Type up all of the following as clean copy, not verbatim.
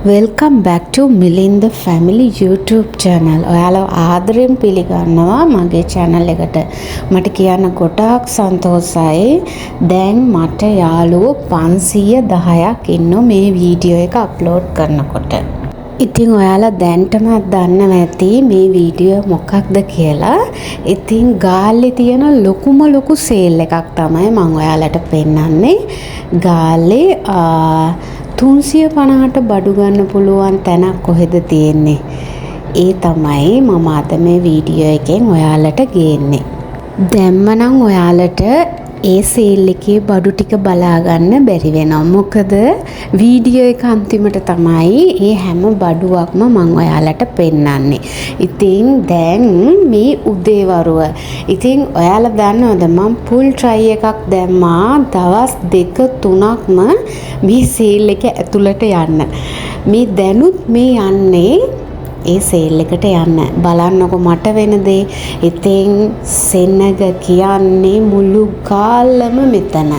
Welcome back ටු Milinda family YouTube channel. ඔයාලා ආදරෙන් පිළිගන්නවා මගේ channel එකට. මට කියන්න ගොඩාක් සන්තෝෂයි. දැන් මට යාළුවෝ 510ක් ඉන්නෝ මේ වීඩියෝ එක අප්ලෝඩ් කරනකොට. ඉතින් ඔයාලා දැන්ටමත් දන්නවා ඇති මේ වීඩියෝ මොකක්ද කියලා. ඉතින් ගාල්ලේ තියෙන ලොකුම ලොකු සේල් එකක් තමයි මම ඔයාලට පෙන්නන්නේ. ගාල්ලේ 350ට බඩු ගන්න පුළුවන් තැනක් කොහෙද තියෙන්නේ? ඒ තමයි මම අද මේ වීඩියෝ එකෙන් ඔයාලට ගේන්නේ. දැම්මනම් ඔයාලට ඒ සේල් එකේ බඩු ටික බලා ගන්න බැරි වෙනවා. මොකද වීඩියෝ එක අන්තිමට තමයි මේ හැම බඩුවක්ම මම ඔයාලට පෙන්නන්නේ. ඉතින් දැන් මේ උදේවරුව. ඉතින් ඔයාලා දන්නවද මම ෆුල් ට්‍රයි එකක් දැම්මා දවස් 2-3ක්ම මේ සේල් එක ඇතුළට යන්න. මේ දැනුත් මේ යන්නේ ඒ සේල් එකට යන්න. බලන්නකො මට වෙන දේ. ඉතින් සෙනග කියන්නේ මුළු ගාල්ලම මෙතන.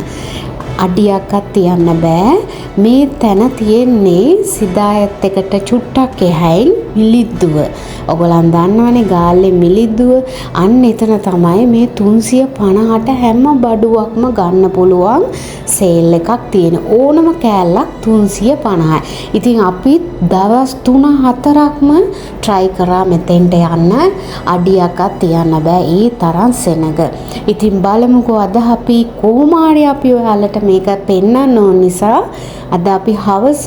අඩියක්වත් තියන්න බෑ. මේ තැන තියෙන්නේ සිදායත් එකට චුට්ටක් එහයින් මිලිද්දුව. ඔයගොල්ලන් දන්නවනේ ගාල්ලේ මිලිද්දුව. අන්න එතන තමයි මේ 350ට හැම බඩුවක්ම ගන්න පුළුවන් සේල් එකක් තියෙන. ඕනම කෑල්ලක් 350යි. ඉතින් අපි දවස් 3-4ක්ම try කරා මෙතෙන්ට යන්න. අඩියක්වත් තියන්න බෑ. ඒ තරම් සෙනග. ඉතින් බලමුකෝ අද අපි කොහොමාරි අපි ඔයාලට මේක පෙන්වන්න ඕන නිසා අද අපි හවස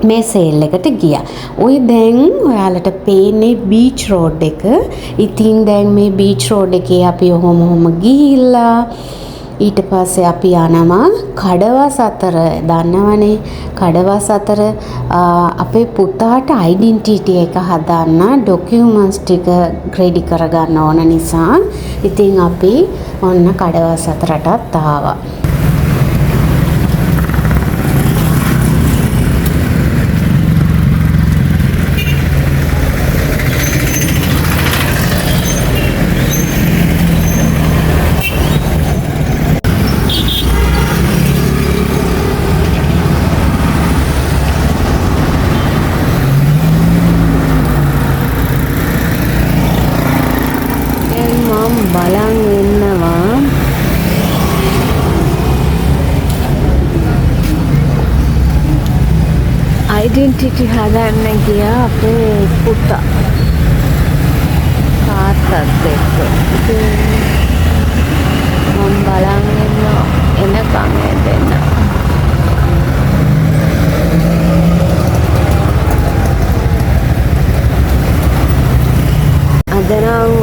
මේ සේල් එකට ගියා. ඔය දැන් ඔයාලට පේන්නේ බීච් රෝඩ් එක. ඉතින් දැන් මේ බීච් රෝඩ් එකේ අපි ඔහොම ගිහිල්ලා ඊට පස්සේ අපි යනවා කඩවස් අතර. දන්නවනේ කඩවස් අතර අපේ පුතාට ඩෙන්ටිටි එක හදන්න ඩොකියුමන්ට්ස් ටික රෙඩි කරගන්න ඕන නිසා ඉතින් අපි ඔන්න කඩවස් අතරටත් ආවා. බලන් ඉන්නවා ඩෙන්ටිටි හදන්න ගියා අපේ පුතා තාත්තත් එක්ක. ඉතින් මම බලන් ඉන්නවා එනකන් එන්න. අදනම්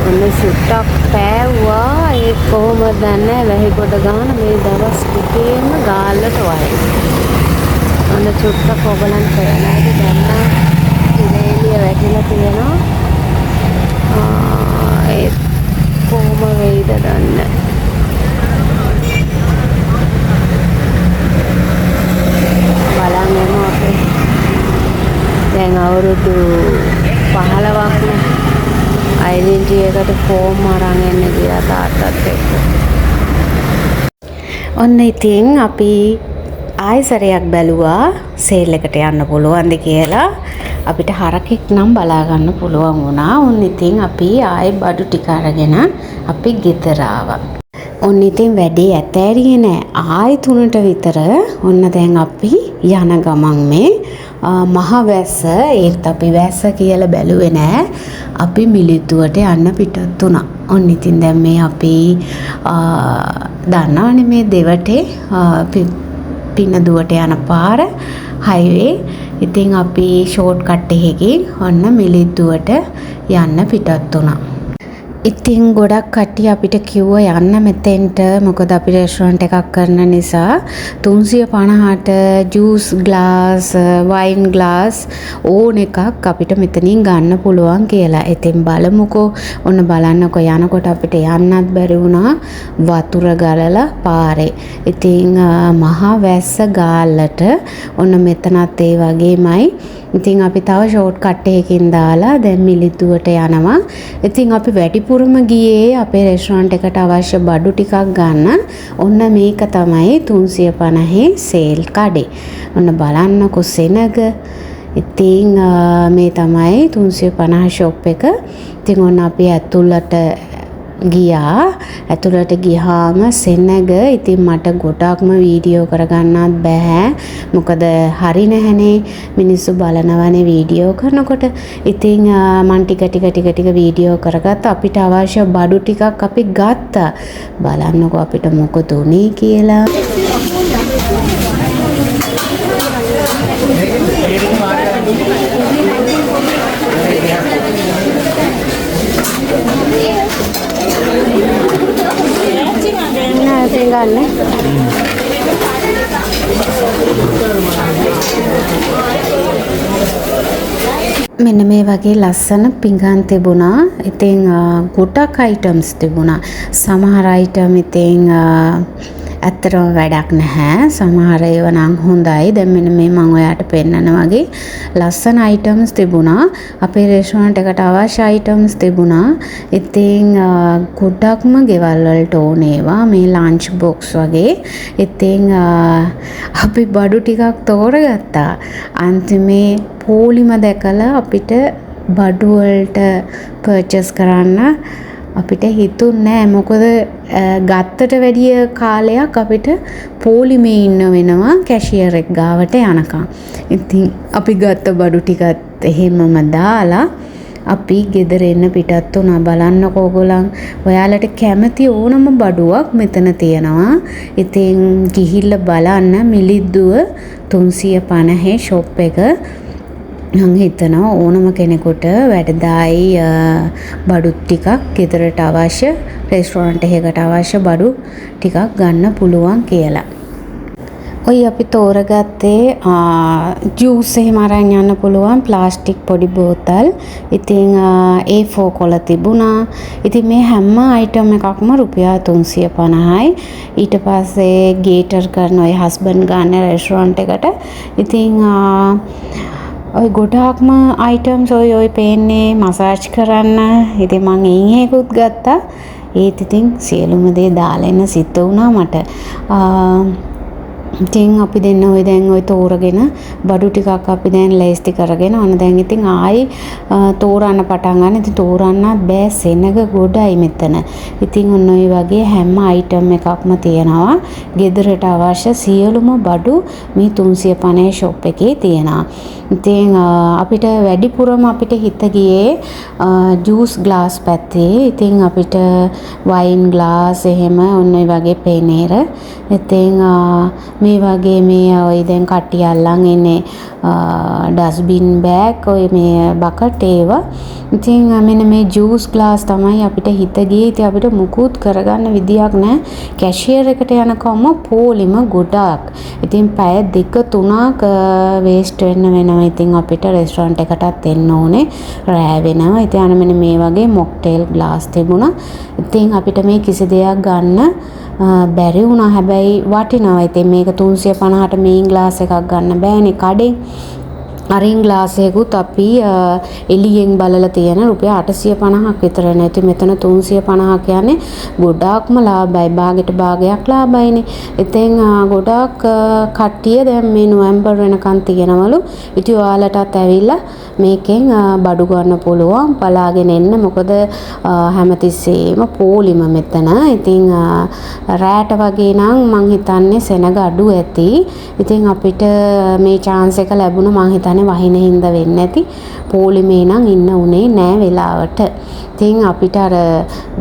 ඔන්න සුට්ටක් පෑවුවා. ඒ කොහොමද දන්නේ වැහිගොඩ ගාන මේ දවස් ටිකේම ගාල්ලට වයි. ඔන්න සුට්ටක් ඔයගලන් පේනවාද දැන් ඉලේලිය වැටිලා තියෙනවා. ඒ කොහොම වෙයිද දන්නේ. බලන්න යනවා අපේ දැන් අවුරුදු 15ක් ඩෙන්ටිටි එකට ෆෝම් අරන් එන්න ගියා තාත්තත් එක්ක. ඔන්න ඉතින් අපි ආයෙසරයක් බැලුවා සේල් එකට යන්න පුළුවන්ද කියලා. අපිට හරකෙක් නම් බලා ගන්න පුළුවන් වුණා. ඔන්න ඉතින් අපි ආයෙ බඩු ටික අරගෙන අපි ගෙදර ආවා. ඔන්න ඉතින් වැඩේ ඇතෑරියේ නෑ. ආයෙ 3ට විතර ඔන්න දැන් අපි යන ගමන් මේ මහ වැස්ස ඒත් අපි වැස්ස කියලා බැලුවේ නෑ. අපි මිලිද්දුවට යන්න පිටත් වුණා. ඔන්න ඉතින් දැන් මේ අපි දන්නවනේ මේ දෙවටේ පිනදුවට යන පාර හයිවේ. ඉතින් අපි ෂෝට් කට් එකකින් ඔන්න මිලිද්දුවට යන්න පිටත් වුණා. ඉතින් ගොඩක් කට්ටිය අපිට කිව්වා යන්න මෙතෙන්ට. මොකද අපි රෙස්ටොරන්ට් එකක් කරන නිසා 350ට ජූස් ග්ලාස් වයින් ග්ලාස් ඕන එකක් අපිට මෙතනින් ගන්න පුළුවන් කියලා. ඉතින් බලමුකෝ. ඔන්න බලන්නකෝ යනකොට අපිට යන්නත් බැරි වුණා වතුර ගලලා පාරේ. ඉතින් මහා වැස්ස ගාල්ලට ඔන්න මෙතනත් ඒ වගේමයි. ඉතින් අපි තව ෂෝට් කට් එකකින් දාලා දැන් මිලිද්දුවට යනවා. ඉතින් අපි වැඩිපුර වැඩිපුරම ගියේ අපේ රෙස්ටොරන්ට් එකට අවශ්‍ය බඩු ටිකක් ගන්න. ඔන්න මේක තමයි 350 සේල් කඩේ. ඔන්න බලන්නකො සෙනග. ඉතින් මේ තමයි 350 ෂොප් එක. ඉතින් ඔන්න අපි ඇතුළට ගියා. ඇතුළට ගියාම සෙනග ඉතින් මට ගොඩක්ම වීඩියෝ කරගන්නත් බෑ. මොකද හරි නැහැනේ මිනිස්සු බලනවනේ වීඩියෝ කරනකොට. ඉතින් මං ටික වීඩියෝ කරගත්ත අපිට අවශ්‍ය බඩු ටිකක් අපි ගත්තා. බලන්නකෝ අපිට මොකද උනේ කියලා. මෙන්න මේ වගේ ලස්සන පිඟන් තිබුණා. ඉතින් ගොඩක් අයිටම්ස් තිබුණා. සමහර අයිටම් ඉතින් ඇත්තටම වැඩක් නැහැ. සමහර ඒවා නම් හොඳයි. දැන් මෙන්න මේ මම ඔයාලට පෙන්නන වගේ ලස්සන අයිටම්ස් තිබුණා. අපේ රෙස්ටොරන්ට් එකට අවශ්‍ය අයිටම්ස් තිබුණා. ඉතින් ගොඩක්ම ගෙවල් වලට ඕනේවා මේ ලන්ච් බොක්ස් වගේ. ඉතින් අපි බඩු ටිකක් තෝරගත්තා. අන්තිමේ පොලිම දැකලා අපිට බඩු වලට පර්චේස් කරන්න අපිට හිතුන්නේ නැහැ. මොකද ගත්තට වැඩිය කාලයක් අපිට පොලිමේ ඉන්න වෙනවා කැෂියර් එක ගාවට යනකම්. ඉතින් අපි ගත්ත බඩු ටිකත් එහෙමම දාලා අපි ගෙදර එන්න පිටත් වුණා. බලන්නකෝ ඕගොල්ලන් ඔයාලට කැමති ඕනම බඩුවක් මෙතන තියෙනවා. ඉතින් ගිහිල්ලා බලන්න මිලිද්දුව 350 ෂොප් එක. මම හිතනවා ඕනම කෙනෙකුට වැඩදායි බඩු ටිකක් ගෙදරට අවශ්‍ය රෙස්ටොරන්ට් එකකට අවශ්‍ය බඩු ටිකක් ගන්න පුළුවන් කියලා. ඔය අපි තෝරගත්තේ ජූස් එහෙම අරන් යන්න පුළුවන් ප්ලාස්ටික් පොඩි බෝතල්. ඉතින් A4 කොළ තිබුණා. ඉතින් මේ හැම අයිටම් එකක්ම රුපියල් 350යි. ඊට පස්සේ ගේටර් කරන ඔය හස්බන්ඩ් ගන්න රෙස්ටොරන්ට් එකට. ඉතින් ඔය ගොඩාක්ම අයිටම්ස් ඔය පේන්නේ මසාජ් කරන්න. ඉතින් මං ඒකත් ගත්තා. ඒත් ඉතින් සියලුම දේ දාලා එන්න සිද්ධ වුණා මට. ඉතින් අපි දෙන්න ඔය දැන් ඔය තෝරගෙන බඩු ටිකක් අපි දැන් ලෑස්ති කරගෙන ඔන්න දැන් ඉතින් ආයි තෝරන්න පටන් ගන්න. ඉතින් තෝරන්නත් බෑ සෙනග ගොඩයි මෙතන. ඉතින් ඔන්න ඔය වගේ හැම අයිටම් එකක්ම තියෙනවා. ගෙදරට අවශ්‍ය සියලුම බඩු මේ 350 ෂොප් එකේ තියෙනවා. ඉතින් අපිට වැඩිපුරම අපිට හිත ගියේ ජූස් ග්ලාස් පැත්තේ. ඉතින් අපිට වයින් ග්ලාස් එහෙම ඔන්න ඔය වගේ පේනේර. ඉතින් මේ වගේ මේ ඔය දැන් කට්ටිය අල්ලන් එන්නේ ඩස්බින් බෑග් ඔය මේ බකට් ඒවා. ඉතින් මෙන්න මේ ජූස් ග්ලාස් තමයි අපිට හිත ගියේ. ඉතින් අපිට මුකුත් කරගන්න විදියක් නැහැ. කැෂියර් එකට යනකම් පොලිම ගොඩක්. ඉතින් පැය 2-3ක් වේස්ට් වෙන්න වෙනවා. ඉතින් අපිට රෙස්ටොරන්ට් එකටත් එන්න ඕනේ. රෑ වෙනවා. ඉතින් අන්න මෙන්න මේ වගේ මොක්ටේල් ග්ලාස් තිබුණා. ඉතින් අපිට මේ කිසි දෙයක් ගන්න බැරි වුණා. හැබැයි වටිනවා. ඉතින් මේක 350ට මේන් ග්ලාස් එකක් ගන්න බෑනේ කඩෙන්. අරින් ග්ලාස් එකකුත් අපි එළියෙන් බලලා තියෙන රුපියල් 850ක් විතර නේ. ඉතින් මෙතන 350 කියන්නේ ගොඩාක්ම ලාභයි. භාගයට භාගයක් ලාභයිනේ. ඉතින් ගොඩාක් කට්ටිය දැන් මේ නොවැම්බර් වෙනකන් තියෙනවලු. ඉතින් ඔයාලටත් ඇවිල්ලා මේකෙන් බඩු ගන්න පුළුවන්. බලාගෙන එන්න. මොකද හැමතිස්සෙම පොලිම මෙතන. ඉතින් රෑට වගේ නම් මං හිතන්නේ සෙනග අඩු ඇති. ඉතින් අපිට මේ chance එක ලැබුණා මං හිතන්නේ වහින හින්දා වෙන්නේ නැති. පොලිමේ නම් ඉන්න උනේ නෑ වෙලාවට. ඉතින් අපිට අර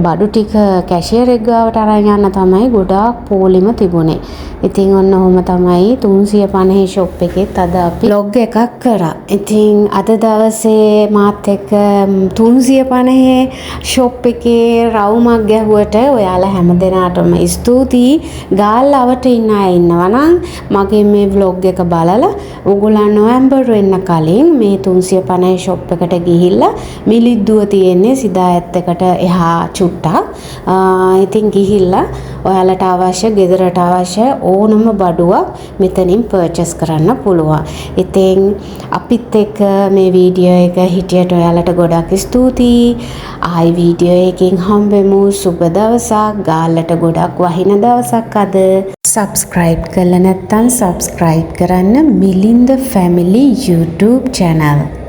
බඩු ටික කැෂියර් එක ගාවට අරන් යන්න තමයි ගොඩාක් පොලිම තිබුණේ. ඉතින් ඔන්න ඔහොම තමයි 350 ෂොප් එකෙත් අද අපි vlog එකක් කරා. ඉතින් අද දවසේ මාත් එක්ක 350 ෂොප් එකේ රවුමක් ගැහුවට ඔයාලා හැමදෙනාටම ස්තුතියි. ගාල්ලවට ඉන්න අය ඉන්නවා නම් මගේ මේ vlog එක බලලා ඕගොල්ලන් නොවැම්බර් වෙන්න කලින් මේ 350 ෂොප් එකට ගිහිල්ලා මිලිද්දුව තියෙන්නේ සිදායත් එකට එහා චුට්ටක්. ඉතින් ගිහිල්ලා ඔයාලට අවශ්‍ය ගෙදරට අවශ්‍ය ඕනම බඩුවක් මෙතනින් පර්චේස් කරන්න පුළුවන්. ඉතින් අපිත් එක්ක මේ වීඩියෝ එක හිටියට ඔයාලට ගොඩක් ස්තුතියි. ආයි වීඩියෝ එකකින් හම්බෙමු. සුබ දවසක්. ගාල්ලට ගොඩක් වහින දවසක් අද. සබ්ස්ක්‍රයිබ් කරලා නැත්නම් සබ්ස්ක්‍රයිබ් කරන්න මිලින්ද ෆැමිලි YouTube channel.